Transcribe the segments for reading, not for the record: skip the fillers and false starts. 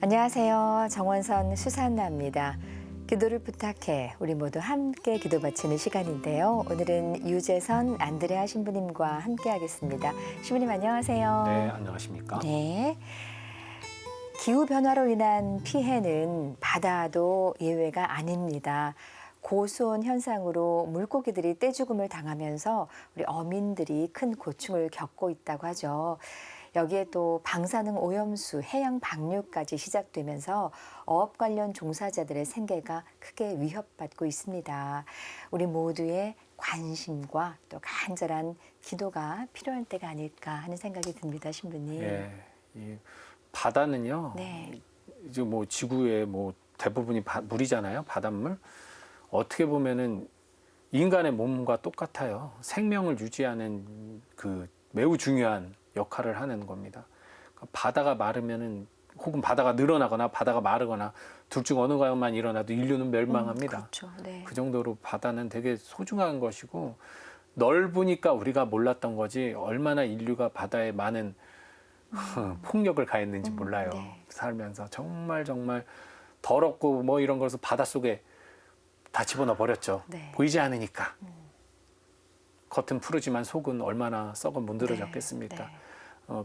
안녕하세요. 정원선 수산나입니다. 기도를 부탁해 우리 모두 함께 기도 바치는 시간인데요. 오늘은 유재선 안드레아 신부님과 함께 하겠습니다. 신부님 안녕하세요. 네, 안녕하십니까? 네. 기후변화로 인한 피해는 바다도 예외가 아닙니다. 고수온 현상으로 물고기들이 떼죽음을 당하면서 우리 어민들이 큰 고충을 겪고 있다고 하죠. 여기에 또 방사능 오염수, 해양 방류까지 시작되면서 어업 관련 종사자들의 생계가 크게 위협받고 있습니다. 우리 모두의 관심과 또 간절한 기도가 필요할 때가 아닐까 하는 생각이 듭니다, 신부님. 예, 이 바다는요. 네. 이제 뭐 지구의 뭐 대부분이 물이잖아요, 바닷물. 어떻게 보면은 인간의 몸과 똑같아요. 생명을 유지하는 그 매우 중요한 역할을 하는 겁니다. 바다가 마르면은 혹은 바다가 늘어나거나 바다가 마르거나 둘 중 어느 가만 일어나도 인류는 멸망합니다. 그렇죠. 네. 그 정도로 바다는 되게 소중한 것이고 넓으니까 우리가 몰랐던 거지 얼마나 인류가 바다에 많은 폭력을 가했는지 몰라요. 네. 살면서 정말 더럽고 뭐 이런 것을 바닷속에 다 집어넣어 버렸죠. 네. 보이지 않으니까. 겉은 푸르지만 속은 얼마나 썩어 문드러졌겠습니까? 네.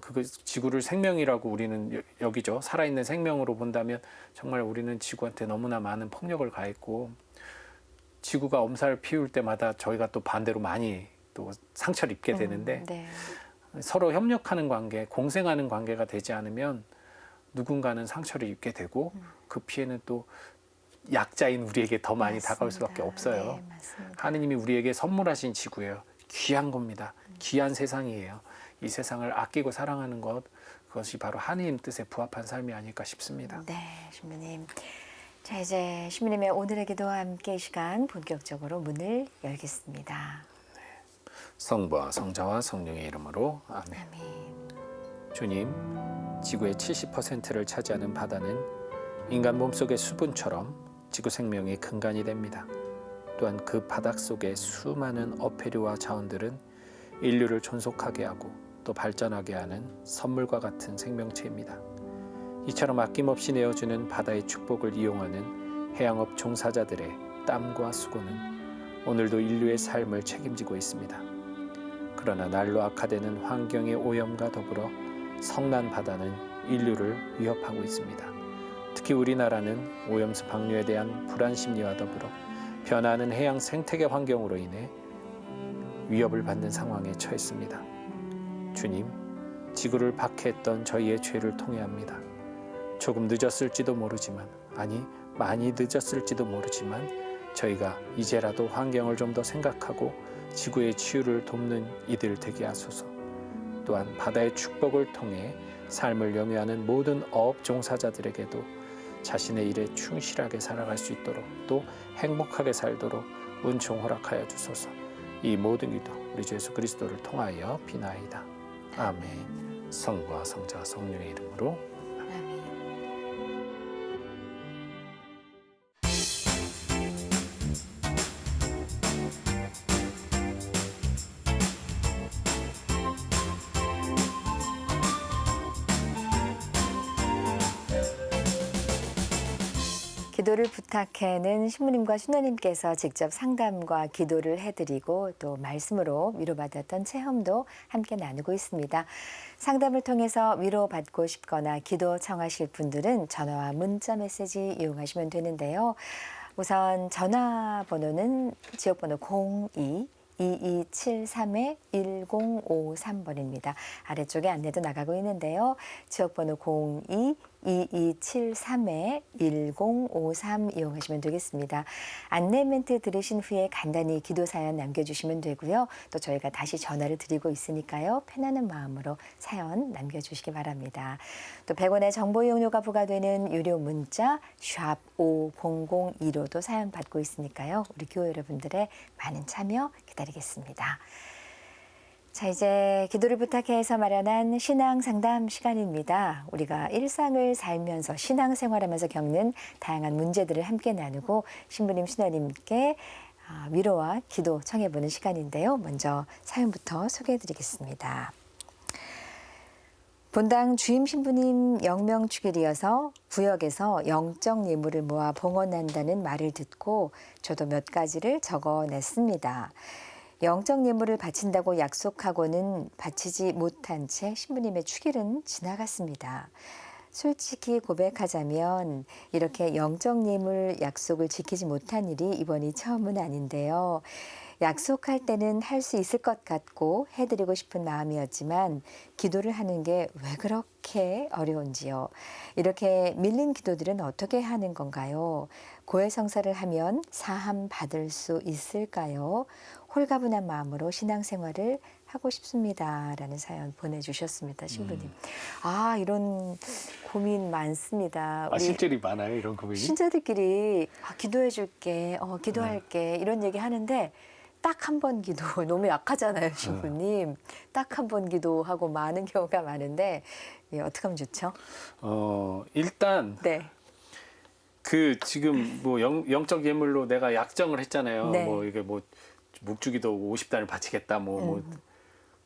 그거 지구를 생명이라고 우리는 여기죠. 살아있는 생명으로 본다면 정말 우리는 지구한테 너무나 많은 폭력을 가했고 지구가 엄살 피울 때마다 저희가 또 반대로 많이 또 상처를 입게 되는데 네. 서로 협력하는 관계, 공생하는 관계가 되지 않으면 누군가는 상처를 입게 되고 그 피해는 또 약자인 우리에게 더 많이 맞습니다. 다가올 수밖에 없어요. 네, 맞습니다. 하느님이 우리에게 선물하신 지구예요. 귀한 겁니다. 귀한 세상이에요. 이 세상을 아끼고 사랑하는 것, 그것이 바로 하느님 뜻에 부합한 삶이 아닐까 싶습니다. 네, 신부님. 자, 이제 신부님의 오늘의 기도와 함께 이 시간 본격적으로 문을 열겠습니다. 성부와 성자와 성령의 이름으로 아멘. 아멘. 주님, 지구의 70%를 차지하는 바다는 인간 몸속의 수분처럼 지구 생명의 근간이 됩니다. 또한 그 바닥 속의 수많은 어패류와 자원들은 인류를 존속하게 하고 또 발전하게 하는 선물과 같은 생명체입니다. 이처럼 아낌없이 내어주는 바다의 축복을 이용하는 해양업 종사자들의 땀과 수고는 오늘도 인류의 삶을 책임지고 있습니다. 그러나 날로 악화되는 환경의 오염과 더불어 성난 바다는 인류를 위협하고 있습니다. 특히 우리나라는 오염수 방류에 대한 불안 심리와 더불어 변화하는 해양 생태계 환경으로 인해 위협을 받는 상황에 처했습니다. 주님, 지구를 박해했던 저희의 죄를 통회합니다. 조금 늦었을지도 모르지만, 아니 많이 늦었을지도 모르지만 저희가 이제라도 환경을 좀 더 생각하고 지구의 치유를 돕는 이들 되게 하소서. 또한 바다의 축복을 통해 삶을 영위하는 모든 어업 종사자들에게도 자신의 일에 충실하게 살아갈 수 있도록 또 행복하게 살도록 은총 허락하여 주소서. 이 모든 기도 우리 주 예수 그리스도를 통하여 비나이다. 아멘. 성부와 성자와 성령의 이름으로 아멘. 기도를 부탁해는 신부님과 신부님께서 직접 상담과 기도를 해드리고 또 말씀으로 위로받았던 체험도 함께 나누고 있습니다. 상담을 통해서 위로받고 싶거나 기도 청하실 분들은 전화와 문자 메시지 이용하시면 되는데요. 우선 전화번호는 지역번호 02-2273-1053번입니다. 아래쪽에 안내도 나가고 있는데요. 지역번호 02-2273-1053 이용하시면 되겠습니다. 안내 멘트 들으신 후에 간단히 기도 사연 남겨주시면 되고요. 또 저희가 다시 전화를 드리고 있으니까요. 편안한 마음으로 사연 남겨주시기 바랍니다. 또 100원의 정보 이용료가 부과되는 유료 문자 샵 5002로도 사연 받고 있으니까요. 우리 교회 여러분들의 많은 참여 기다리겠습니다. 자, 이제 기도를 부탁해서 마련한 신앙 상담 시간입니다. 우리가 일상을 살면서 신앙생활하면서 겪는 다양한 문제들을 함께 나누고 신부님, 신하님께 위로와 기도 청해보는 시간인데요. 먼저 사연부터 소개해드리겠습니다. 본당 주임 신부님 영명축일이어서 구역에서 영적 예물을 모아 봉헌한다는 말을 듣고 저도 몇 가지를 적어냈습니다. 영적 예물을 바친다고 약속하고는 바치지 못한 채 신부님의 축일은 지나갔습니다. 솔직히 고백하자면 이렇게 영적 예물 약속을 지키지 못한 일이 이번이 처음은 아닌데요. 약속할 때는 할 수 있을 것 같고 해드리고 싶은 마음이었지만 기도를 하는 게 왜 그렇게 어려운지요. 이렇게 밀린 기도들은 어떻게 하는 건가요? 고해성사를 하면 사함 받을 수 있을까요? 홀가분한 마음으로 신앙생활을 하고 싶습니다라는 사연 보내주셨습니다. 신부님. 아, 이런 고민 많습니다. 우리 실제로 많아요, 이런 고민이? 신자들끼리 기도해 줄게, 기도할게 이런 얘기 하는데 딱 한 번 기도 너무 약하잖아요, 신부님. 딱 한 번 기도하고 많은 경우가 많은데 어떻게 하면 좋죠? 일단 네. 그 지금 뭐 영적 예물로 내가 약정을 했잖아요. 네. 뭐 이게 뭐 묵주기도 50단을 바치겠다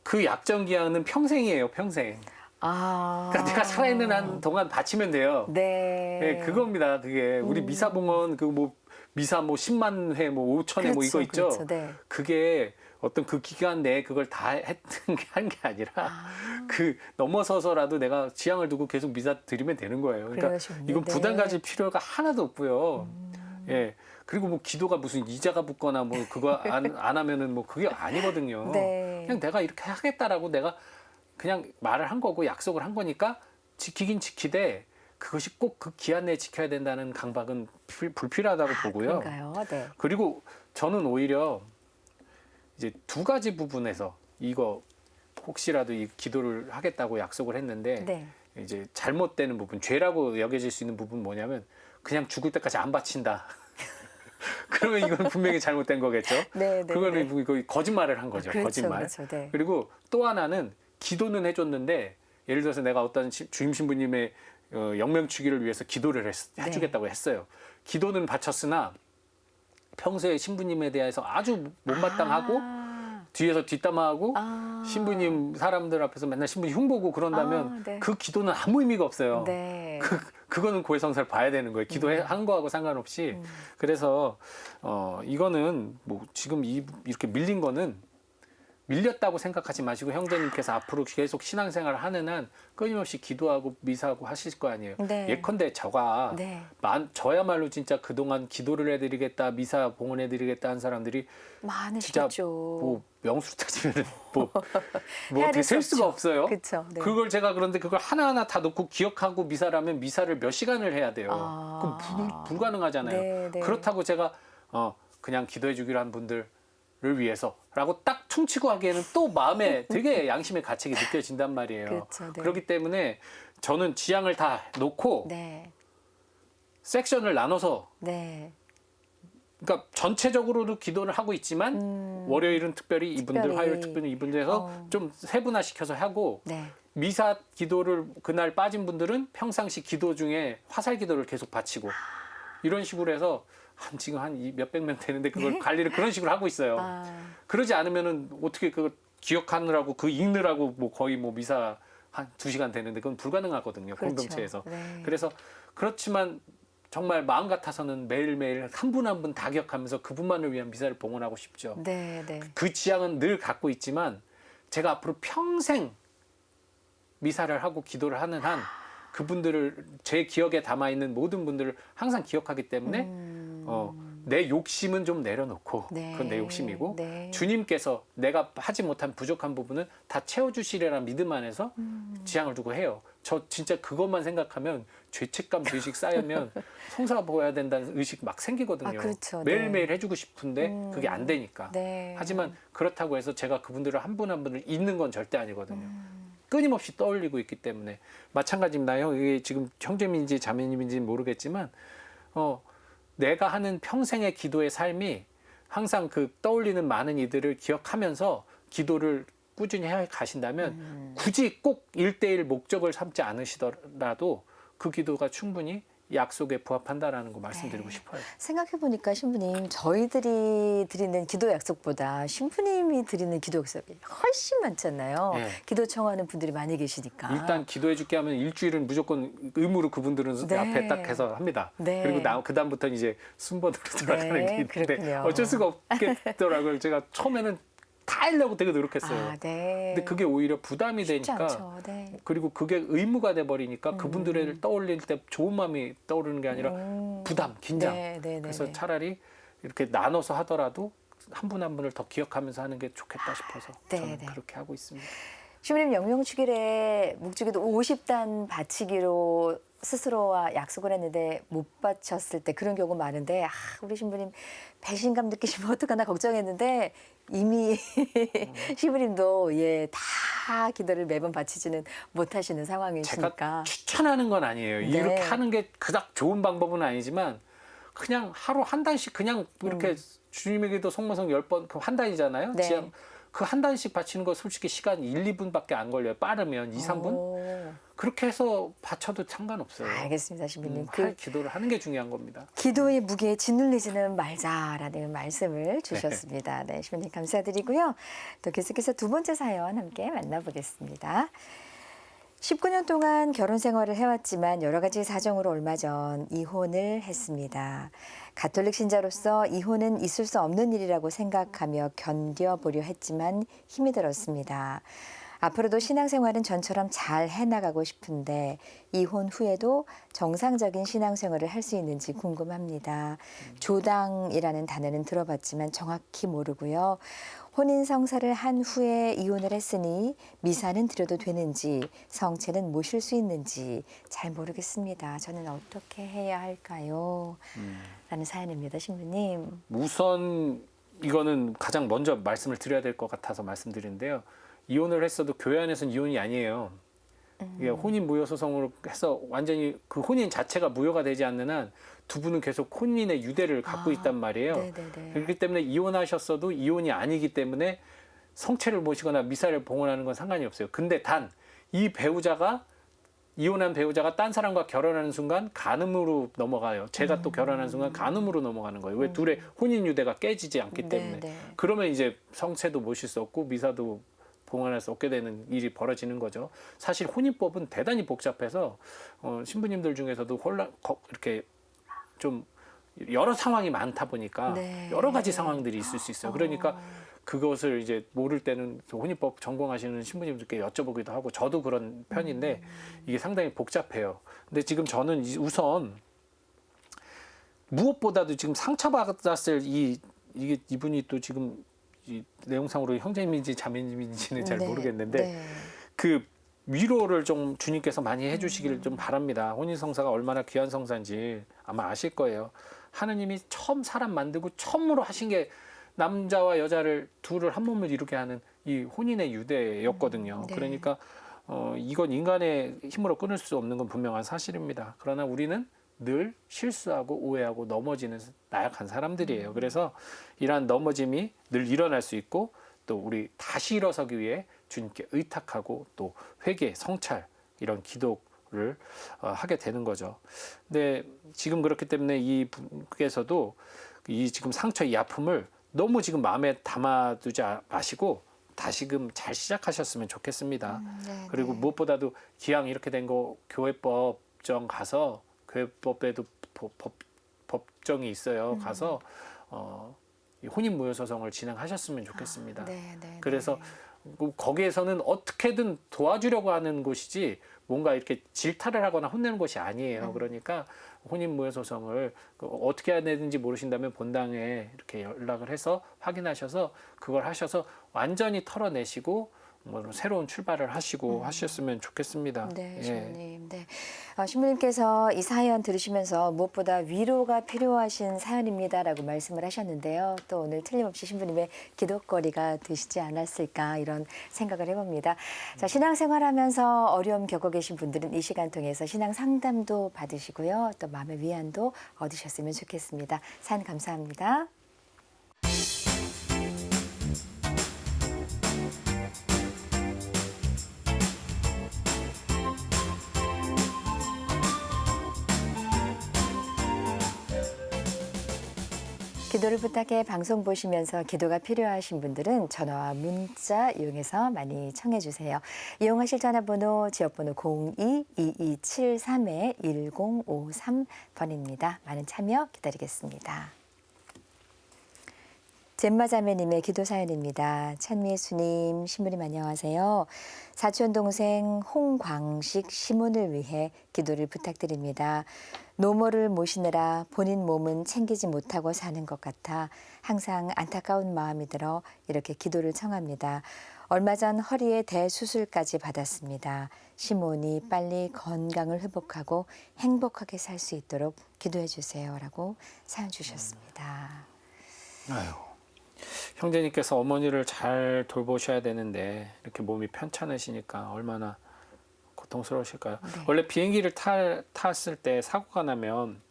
그 약정 기한은 평생이에요, 평생. 아. 그러니까 내가 살아있는 한 동안 바치면 돼요. 네. 네, 그겁니다. 그게 우리 미사봉헌 그 뭐 미사 뭐 10만 회, 뭐 5천 회 뭐 이거 있죠. 그렇죠. 네. 그게 어떤 그 기간 내에 그걸 다 했던 게 한 게 아니라 그 넘어서서라도 내가 지향을 두고 계속 미사 드리면 되는 거예요. 그러니까 그러시군요. 이건 부담 네. 가질 필요가 하나도 없고요. 예. 그리고 뭐 기도가 무슨 이자가 붙거나 뭐 그거 안 하면은 뭐 그게 아니거든요. 네. 그냥 내가 이렇게 하겠다라고 내가 그냥 말을 한 거고 약속을 한 거니까 지키긴 지키되 그것이 꼭 그 기한 내에 지켜야 된다는 강박은 불필요하다고 보고요. 그런가요? 네. 그리고 저는 오히려 이제 두 가지 부분에서 이거 혹시라도 이 기도를 하겠다고 약속을 했는데 네. 이제 잘못되는 부분, 죄라고 여겨질 수 있는 부분 뭐냐면 그냥 죽을 때까지 안 바친다. 그러면 이건 분명히 잘못된 거겠죠. 네, 네. 그거는 거의 거짓말을 한 거죠. 그렇죠, 거짓말. 그렇죠. 네. 그리고 또 하나는 기도는 해줬는데 예를 들어서 내가 어떤 주임 신부님의 영명축일을 위해서 기도를 해주겠다고 했어요. 기도는 바쳤으나 평소에 신부님에 대해서 아주 못마땅하고 뒤에서 뒷담화하고 신부님 사람들 앞에서 맨날 신부님 흉보고 그런다면 네. 그 기도는 아무 의미가 없어요. 네. 그거는 고해성사를 봐야 되는 거예요. 기도한 거하고 상관없이. 그래서 이거는 뭐 지금 이렇게 밀린 거는 밀렸다고 생각하지 마시고 형제님께서 앞으로 계속 신앙생활을 하는 한 끊임없이 기도하고 미사하고 하실 거 아니에요. 네. 예컨대 저가 네. 저야말로 진짜 그동안 기도를 해드리겠다, 미사 봉헌해드리겠다 한 사람들이 진짜 많으셨죠. 뭐 명수로 따지면 뭐 해야 어떻게 될 수 셀 수가 없죠. 없어요. 그쵸, 네. 그걸 제가 그런데 그걸 하나하나 다 놓고 기억하고 미사라면 미사를 몇 시간을 해야 돼요. 그럼 불가능하잖아요. 네, 네. 그렇다고 제가 그냥 기도해 주기로 한 분들을 위해서라고 딱 퉁치고 하기에는 또 마음에 되게 양심의 가책이 느껴진단 말이에요. 그렇죠, 네. 그렇기 때문에 저는 지향을 다 놓고 네. 섹션을 나눠서 네. 그러니까 전체적으로도 기도를 하고 있지만 월요일은 특별히 이분들, 특별히. 화요일 특별히 이분들 해서 좀 세분화시켜서 하고 네. 미사 기도를 그날 빠진 분들은 평상시 기도 중에 화살 기도를 계속 바치고 이런 식으로 해서 지금 한 몇백 명 되는데 그걸 네? 관리를 그런 식으로 하고 있어요. 그러지 않으면은 어떻게 그걸 기억하느라고 그 읽느라고 뭐 거의 뭐 미사 한 2시간 되는데 그건 불가능하거든요. 그렇죠. 공동체에서. 네. 그래서 그렇지만 정말 마음 같아서는 매일매일 한 분 한 분 다 기억하면서 그분만을 위한 미사를 봉헌하고 싶죠. 네, 네. 그 지향은 늘 갖고 있지만 제가 앞으로 평생 미사를 하고 기도를 하는 한 그분들을 제 기억에 담아있는 모든 분들을 항상 기억하기 때문에 내 욕심은 좀 내려놓고 네. 그건 내 욕심이고 네. 주님께서 내가 하지 못한 부족한 부분은 다 채워주시리라는 믿음 안에서 지향을 두고 해요. 저 진짜 그것만 생각하면 죄책감 의식 쌓이면 성사 보여야 된다는 의식 막 생기거든요. 그렇죠. 매일매일 네. 해주고 싶은데 그게 안 되니까. 네. 하지만 그렇다고 해서 제가 그분들을 한 분 한 분을 잊는 건 절대 아니거든요. 끊임없이 떠올리고 있기 때문에 마찬가지입니다. 이게 지금 형제님인지 자매님인지 모르겠지만 내가 하는 평생의 기도의 삶이 항상 그 떠올리는 많은 이들을 기억하면서 기도를 꾸준히 해 가신다면 굳이 꼭 1대1 목적을 삼지 않으시더라도 그 기도가 충분히 약속에 부합한다라는 거 말씀드리고 네. 싶어요. 생각해보니까 신부님, 저희들이 드리는 기도 약속보다 신부님이 드리는 기도 약속이 훨씬 많잖아요. 네. 기도 청하는 분들이 많이 계시니까. 일단 기도해 줄게 하면 일주일은 무조건 의무로 그분들은 네. 앞에 딱 해서 합니다. 네. 그리고 그다음부터는 이제 순번으로 들어가는 네, 게 있는데 그렇군요. 어쩔 수가 없겠더라고요. 제가 처음에는 다 하려고 되게 노력했어요. 아, 네. 근데 그게 오히려 부담이 쉽지 되니까 않죠. 네. 그리고 그게 의무가 돼 버리니까 그분들을 떠올릴 때 좋은 마음이 떠오르는 게 아니라 부담, 긴장. 네, 네, 네, 그래서 네. 차라리 이렇게 나눠서 하더라도 한 분 한 분을 더 기억하면서 하는 게 좋겠다 싶어서 네, 저는 네. 그렇게 하고 있습니다. 신부님 영명축일에 묵주기도 50단 바치기로 스스로와 약속을 했는데 못 바쳤을 때 그런 경우 많은데 우리 신부님 배신감 느끼시면 어떡하나 걱정했는데 이미 신부님도 다 기도를 매번 바치지는 못하시는 상황이시니까. 제가 추천하는 건 아니에요. 네. 이렇게 하는 게 그닥 좋은 방법은 아니지만 그냥 하루 한 단씩 그냥 이렇게 주님에게도 성모성 10번 그 한 단이잖아요. 네. 그 한 단씩 바치는 거 솔직히 시간 1, 2분밖에 안 걸려요. 빠르면 2, 3분? 오, 그렇게 해서 바쳐도 상관없어요. 알겠습니다, 신부님. 할 기도를 하는 게 중요한 겁니다. 기도의 무게에 짓눌리지는 말자라는 말씀을 주셨습니다. 네, 신부님 감사드리고요. 또 계속해서 두 번째 사연 함께 만나보겠습니다. 19년 동안 결혼 생활을 해왔지만 여러 가지 사정으로 얼마 전 이혼을 했습니다. 가톨릭 신자로서 이혼은 있을 수 없는 일이라고 생각하며 견뎌보려 했지만 힘이 들었습니다. 앞으로도 신앙생활은 전처럼 잘 해나가고 싶은데 이혼 후에도 정상적인 신앙생활을 할 수 있는지 궁금합니다. 조당이라는 단어는 들어봤지만 정확히 모르고요. 혼인 성사를 한 후에 이혼을 했으니 미사는 드려도 되는지 성체는 모실 수 있는지 잘 모르겠습니다. 저는 어떻게 해야 할까요? 라는 사연입니다. 신부님. 우선 이거는 가장 먼저 말씀을 드려야 될 것 같아서 말씀드리는데요. 이혼을 했어도 교회 안에서는 이혼이 아니에요. 이게 혼인 무효 소송으로 해서 완전히 그 혼인 자체가 무효가 되지 않는 한 두 분은 계속 혼인의 유대를 갖고 있단 말이에요. 네네네. 그렇기 때문에 이혼하셨어도 이혼이 아니기 때문에 성체를 모시거나 미사를 봉헌하는 건 상관이 없어요. 근데 단 이 배우자가 이혼한 배우자가 딴 사람과 결혼하는 순간 간음으로 넘어가요. 제가 또 결혼하는 순간 간음으로 넘어가는 거예요. 왜 둘의 혼인 유대가 깨지지 않기 때문에. 네네. 그러면 이제 성체도 모실 수 없고 미사도 봉헌할 수 없게 되는 일이 벌어지는 거죠. 사실 혼인법은 대단히 복잡해서 신부님들 중에서도 이렇게 좀 여러 상황이 많다 보니까 네. 여러 가지 상황들이 있을 수 있어요. 그러니까 그것을 이제 모를 때는 혼인법 전공하시는 신부님들께 여쭤보기도 하고 저도 그런 편인데 이게 상당히 복잡해요. 근데 지금 저는 우선 무엇보다도 지금 상처받았을 이분이 또 지금 이 내용상으로 형제님인지 자매님인지는 잘 네. 모르겠는데 네. 그 위로를 좀 주님께서 많이 해주시기를 좀 바랍니다. 혼인성사가 얼마나 귀한 성사인지 아마 아실 거예요. 하느님이 처음 사람 만들고 처음으로 하신 게 남자와 여자를 둘을 한 몸을 이루게 하는 이 혼인의 유대였거든요. 네. 그러니까 이건 인간의 힘으로 끊을 수 없는 건 분명한 사실입니다. 그러나 우리는 늘 실수하고 오해하고 넘어지는 나약한 사람들이에요. 그래서 이러한 넘어짐이 늘 일어날 수 있고 또 우리 다시 일어서기 위해 주님께 의탁하고 또 회개, 성찰 이런 기도를 하게 되는 거죠. 근데 지금 그렇기 때문에 이 분께서도 이 지금 상처, 이 아픔을 너무 지금 마음에 담아두지 마시고 다시금 잘 시작하셨으면 좋겠습니다. 네, 그리고 네. 무엇보다도 기왕 이렇게 된 거 교회법정 가서 교회법에도 법정이 있어요. 가서 이 혼인무효소송을 진행하셨으면 좋겠습니다. 네, 네, 그래서 네. 거기에서는 어떻게든 도와주려고 하는 곳이지 뭔가 이렇게 질타를 하거나 혼내는 곳이 아니에요. 그러니까 혼인무효소송을 어떻게 해야 되는지 모르신다면 본당에 이렇게 연락을 해서 확인하셔서 그걸 하셔서 완전히 털어내시고 뭐 새로운 출발을 하시고 하셨으면 좋겠습니다. 네, 예. 신부님. 네. 신부님께서 이 사연 들으시면서 무엇보다 위로가 필요하신 사연입니다라고 말씀을 하셨는데요. 또 오늘 틀림없이 신부님의 기도거리가 되시지 않았을까 이런 생각을 해봅니다. 자, 신앙생활하면서 어려움 겪고 계신 분들은 이 시간 통해서 신앙 상담도 받으시고요. 또 마음의 위안도 얻으셨으면 좋겠습니다. 사연 감사합니다. 기도를 부탁해 방송 보시면서 기도가 필요하신 분들은 전화와 문자 이용해서 많이 청해 주세요. 이용하실 전화번호 지역번호 02-2273-1053번입니다. 많은 참여 기다리겠습니다. 젬마자매님의 기도 사연입니다. 찬미예수님, 신부님 안녕하세요. 사촌 동생 홍광식 시몬을 위해 기도를 부탁드립니다. 노모를 모시느라 본인 몸은 챙기지 못하고 사는 것 같아 항상 안타까운 마음이 들어 이렇게 기도를 청합니다. 얼마 전 허리에 대수술까지 받았습니다. 시몬이 빨리 건강을 회복하고 행복하게 살 수 있도록 기도해 주세요라고 사연 주셨습니다. 아유, 형제님께서 어머니를 잘 돌보셔야 되는데 이렇게 몸이 편찮으시니까 얼마나 고통스러우실까요? 네. 원래 비행기를 탔을 때 사고가 나면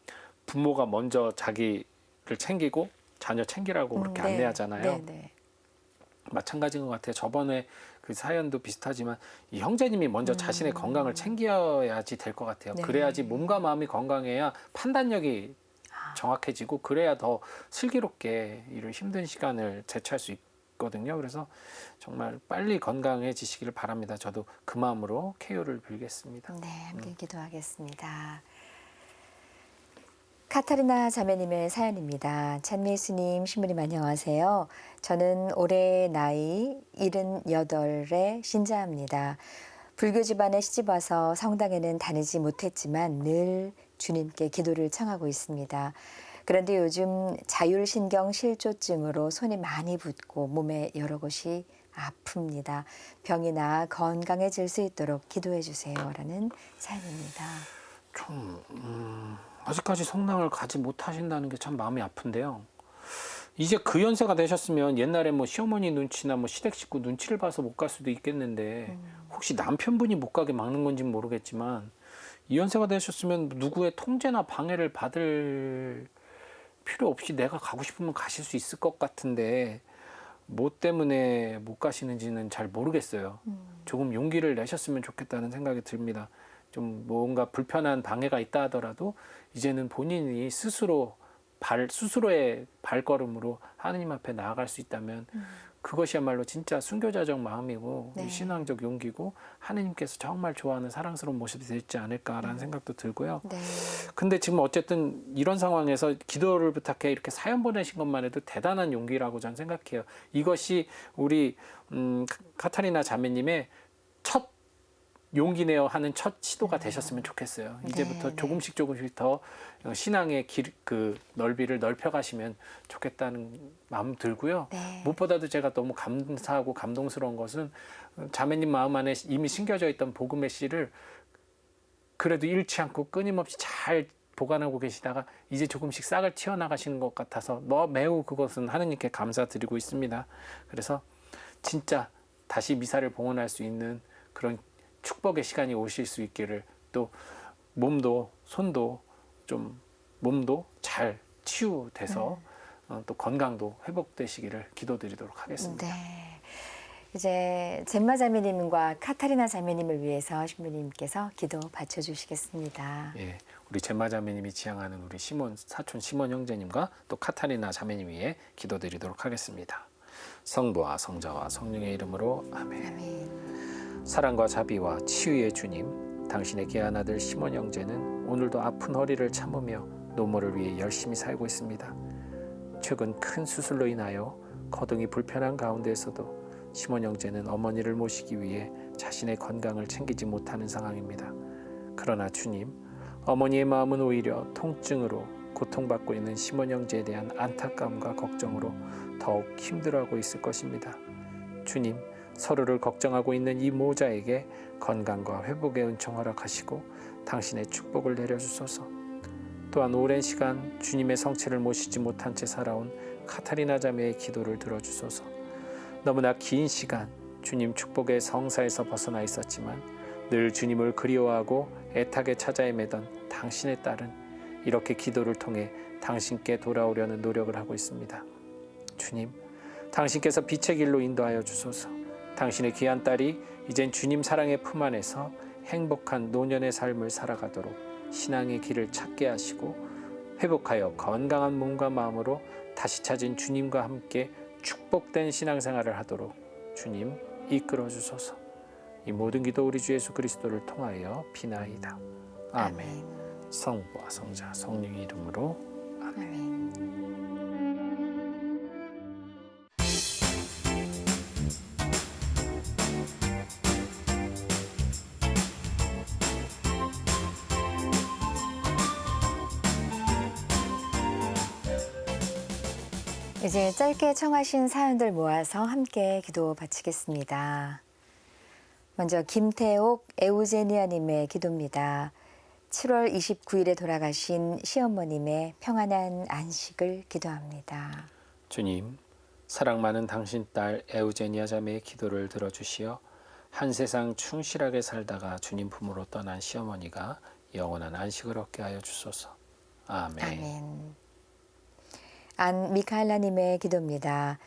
부모가 먼저 자기를 챙기고 자녀 챙기라고 그렇게 네. 안내하잖아요. 네. 마찬가지인 것 같아요. 저번에 그 사연도 비슷하지만 이 형제님이 먼저 자신의 건강을 챙겨야지 될 것 같아요. 네. 그래야지 몸과 마음이 건강해야 판단력이 정확해지고 그래야 더 슬기롭게 이를 힘든 시간을 제치할 수 있거든요. 그래서 정말 빨리 건강해지시기를 바랍니다. 저도 그 마음으로 케어를 빌겠습니다. 네, 함께 기도하겠습니다. 카타리나 자매님의 사연입니다. 찬미예수님, 신부님 안녕하세요. 저는 올해 나이 78에 신자입니다. 불교 집안에 시집와서 성당에는 다니지 못했지만 늘 주님께 기도를 청하고 있습니다. 그런데 요즘 자율신경 실조증으로 손이 많이 붓고 몸에 여러 곳이 아픕니다. 병이 나아 건강해질 수 있도록 기도해 주세요라는 사연입니다. 아직까지 성당을 가지 못하신다는 게 참 마음이 아픈데요. 이제 그 연세가 되셨으면 옛날에 뭐 시어머니 눈치나 뭐 시댁 식구 눈치를 봐서 못 갈 수도 있겠는데 혹시 남편분이 못 가게 막는 건지는 모르겠지만 이 연세가 되셨으면 누구의 통제나 방해를 받을 필요 없이 내가 가고 싶으면 가실 수 있을 것 같은데 뭐 때문에 못 가시는지는 잘 모르겠어요. 조금 용기를 내셨으면 좋겠다는 생각이 듭니다. 좀 뭔가 불편한 방해가 있다 하더라도 이제는 본인이 스스로의 발걸음으로 하느님 앞에 나아갈 수 있다면 그것이야말로 진짜 순교자적 마음이고 네. 신앙적 용기고 하느님께서 정말 좋아하는 사랑스러운 모습이 되지 않을까라는 생각도 들고요. 네. 근데 지금 어쨌든 이런 상황에서 기도를 부탁해 이렇게 사연 보내신 것만 해도 대단한 용기라고 저는 생각해요. 이것이 우리 카타리나 자매님의 첫 용기 내어 하는 첫 시도가 되셨으면 좋겠어요. 이제부터 네. 조금씩 더 신앙의 그 넓이를 넓혀가시면 좋겠다는 마음 들고요. 네. 무엇보다도 제가 너무 감사하고 감동스러운 것은 자매님 마음 안에 이미 심겨져 있던 복음의 씨를 그래도 잃지 않고 끊임없이 잘 보관하고 계시다가 이제 조금씩 싹을 튀어나가시는 것 같아서 매우 그것은 하느님께 감사드리고 있습니다. 그래서 진짜 다시 미사를 봉헌할 수 있는 그런 축복의 시간이 오실 수 있기를 또 몸도 손도 몸도 잘 치유돼서 또 건강도 회복되시기를 기도드리도록 하겠습니다. 네. 이제 젬마 자매님과 카타리나 자매님을 위해서 신부님께서 기도 받쳐주시겠습니다. 예, 우리 젬마 자매님이 지향하는 우리 사촌 시몬 형제님과 또 카타리나 자매님 위해 기도드리도록 하겠습니다. 성부와 성자와 성령의 이름으로 아멘. 아멘. 사랑과 자비와 치유의 주님, 당신의 귀한 아들 시몬 형제는 오늘도 아픈 허리를 참으며 노모를 위해 열심히 살고 있습니다. 최근 큰 수술로 인하여 거동이 불편한 가운데에서도 시몬 형제는 어머니를 모시기 위해 자신의 건강을 챙기지 못하는 상황입니다. 그러나 주님, 어머니의 마음은 오히려 통증으로 고통받고 있는 시몬 형제에 대한 안타까움과 걱정으로 더욱 힘들어하고 있을 것입니다. 주님, 서로를 걱정하고 있는 이 모자에게 건강과 회복의 은총 허락하시고 당신의 축복을 내려주소서. 또한 오랜 시간 주님의 성체를 모시지 못한 채 살아온 카타리나 자매의 기도를 들어주소서. 너무나 긴 시간 주님 축복의 성사에서 벗어나 있었지만 늘 주님을 그리워하고 애타게 찾아 헤매던 당신의 딸은 이렇게 기도를 통해 당신께 돌아오려는 노력을 하고 있습니다. 주님, 당신께서 빛의 길로 인도하여 주소서. 당신의 귀한 딸이 이젠 주님 사랑의 품 안에서 행복한 노년의 삶을 살아가도록 신앙의 길을 찾게 하시고 회복하여 건강한 몸과 마음으로 다시 찾은 주님과 함께 축복된 신앙생활을 하도록 주님 이끌어 주소서. 이 모든 기도 우리 주 예수 그리스도를 통하여 비나이다. 아멘. 성부와 성자 성령의 이름으로 아멘. 이제 짧게 청하신 사연들 모아서 함께 기도 바치겠습니다. 먼저 김태옥 에우제니아님의 기도입니다. 7월 29일에 돌아가신 시어머님의 평안한 안식을 기도합니다. 주님, 사랑 많은 당신 딸 에우제니아 자매의 기도를 들어주시어 한 세상 충실하게 살다가 주님 품으로 떠난 시어머니가 영원한 안식을 얻게 하여 주소서. 아멘. 아멘. 안 미카엘라님의 기도입니다.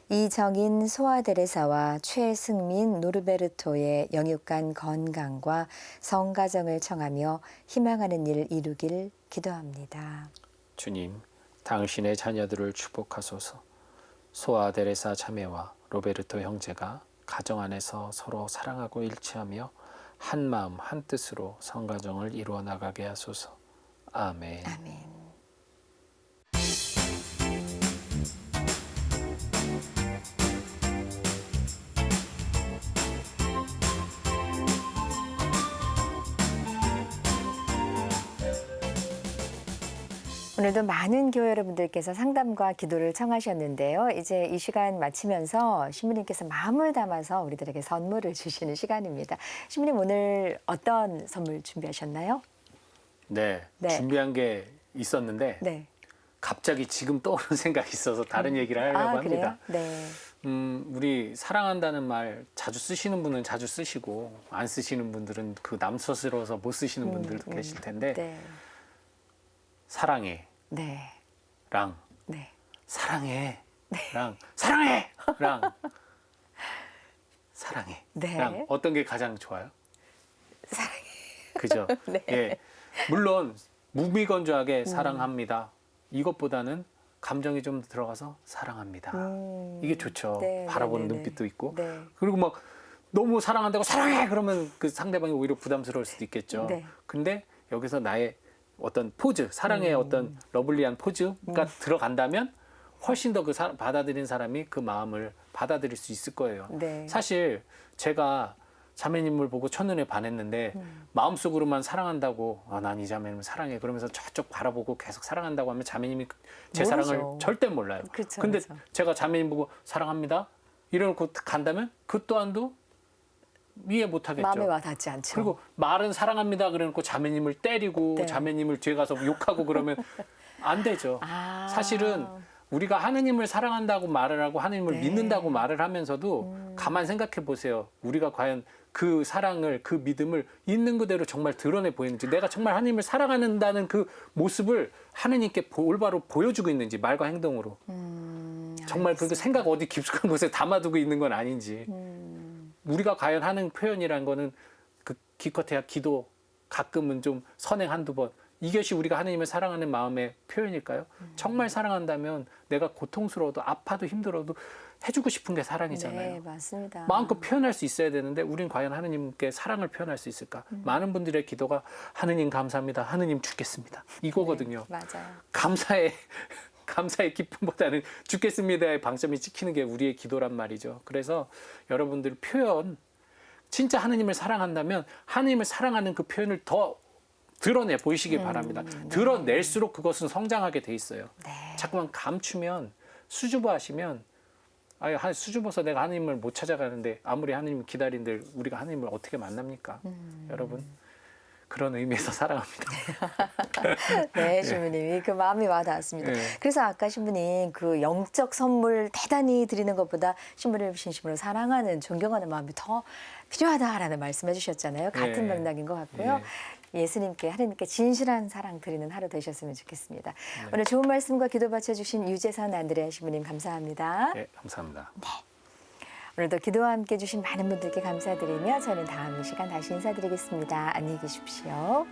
이정인 소아데레사와 최승민 노르베르토의 영육간 건강과 성가정을 청하며 희망하는 일 이루길 기도합니다. 주님, 당신의 자녀들을 축복하소서. 소아데레사 자매와 로베르토 형제가 가정 안에서 서로 사랑하고 일치하며 한 마음 한 뜻으로 성가정을 이루어 나가게 하소서. 아멘. 아멘. 오늘도 많은 교회 여러분들께서 상담과 기도를 청하셨는데요. 이제 이 시간 마치면서 신부님께서 마음을 담아서 우리들에게 선물을 주시는 시간입니다. 신부님 오늘 어떤 선물 준비하셨나요? 네, 네. 준비한 게 있었는데 네. 갑자기 지금 떠오른 생각이 있어서 다른 얘기를 하려고 그래요? 합니다. 네. 우리 사랑한다는 말 자주 쓰시는 분은 자주 쓰시고 안 쓰시는 분들은 그 남서스러워서 못 쓰시는 분들도 계실 텐데 네. 사랑해 네. 랑 네. 사랑해 랑 사랑해 랑 사랑해 네. 랑 어떤 게 가장 좋아요? 사랑해. 그죠? 네. 예. 물론 무미건조하게 사랑합니다. 이것보다는 감정이 좀 들어가서 사랑합니다. 이게 좋죠. 네, 바라보는 네, 네, 눈빛도 있고. 네. 그리고 막 너무 사랑한다고 사랑해 그러면 그 상대방이 오히려 부담스러울 수도 있겠죠. 네. 근데 여기서 나의 어떤 포즈, 사랑의 어떤 러블리한 포즈가 들어간다면 훨씬 더 그 받아들인 사람이 그 마음을 받아들일 수 있을 거예요. 네. 사실 제가 자매님을 보고 첫눈에 반했는데 마음속으로만 사랑한다고 난 이 자매님을 사랑해 그러면서 저쪽 바라보고 계속 사랑한다고 하면 자매님이 제 모르죠. 사랑을 절대 몰라요. 그렇죠, 근데 그렇죠. 제가 자매님 보고 사랑합니다 이러고 간다면 그 또한도 이해 못하겠죠. 마음에 와 닿지 않죠. 그리고 말은 사랑합니다 그래놓고 자매님을 때리고 네. 자매님을 뒤에 가서 욕하고 그러면 안 되죠. 사실은 우리가 하느님을 사랑한다고 말을 하고 하느님을 네. 믿는다고 말을 하면서도 가만 생각해 보세요. 우리가 과연 그 사랑을 그 믿음을 있는 그대로 정말 드러내 보이는지 내가 정말 하느님을 사랑한다는 그 모습을 하느님께 올바로 보여주고 있는지 말과 행동으로 정말 그 생각 어디 깊숙한 곳에 담아두고 있는 건 아닌지 우리가 과연 하는 표현이란 거는 그 기껏해야 기도 가끔은 좀 선행 한두 번 이것이 우리가 하느님을 사랑하는 마음의 표현일까요? 정말 사랑한다면 내가 고통스러워도 아파도 힘들어도 해주고 싶은 게 사랑이잖아요. 네, 맞습니다. 마음껏 표현할 수 있어야 되는데 우린 과연 하느님께 사랑을 표현할 수 있을까? 많은 분들의 기도가 하느님 감사합니다. 하느님 죽겠습니다. 이거거든요. 네, 맞아요. 감사의 기쁨보다는 죽겠습니다의 방점이 찍히는 게 우리의 기도란 말이죠. 그래서 여러분들 표현 진짜 하느님을 사랑한다면 하느님을 사랑하는 그 표현을 더 드러내 보이시기 바랍니다. 드러낼수록 그것은 성장하게 돼 있어요. 네. 자꾸만 감추면 수줍어하시면 수줍어서 내가 하느님을 못 찾아가는데 아무리 하느님을 기다린들 우리가 하느님을 어떻게 만납니까? 여러분 그런 의미에서 사랑합니다. 네, 신부님이 그 마음이 와닿았습니다. 네. 그래서 아까 신부님 그 영적 선물 대단히 드리는 것보다 신부를 진심으로 사랑하는 존경하는 마음이 더 필요하다라는 말씀해 주셨잖아요. 같은 네. 맥락인 것 같고요. 네. 예수님께 하나님께 진실한 사랑 드리는 하루 되셨으면 좋겠습니다. 오늘 좋은 말씀과 기도 바쳐주신 유재선 안드레아 신부님 감사합니다. 네, 감사합니다. 오늘도 기도와 함께 해주신 많은 분들께 감사드리며 저는 다음 시간 다시 인사드리겠습니다. 안녕히 계십시오.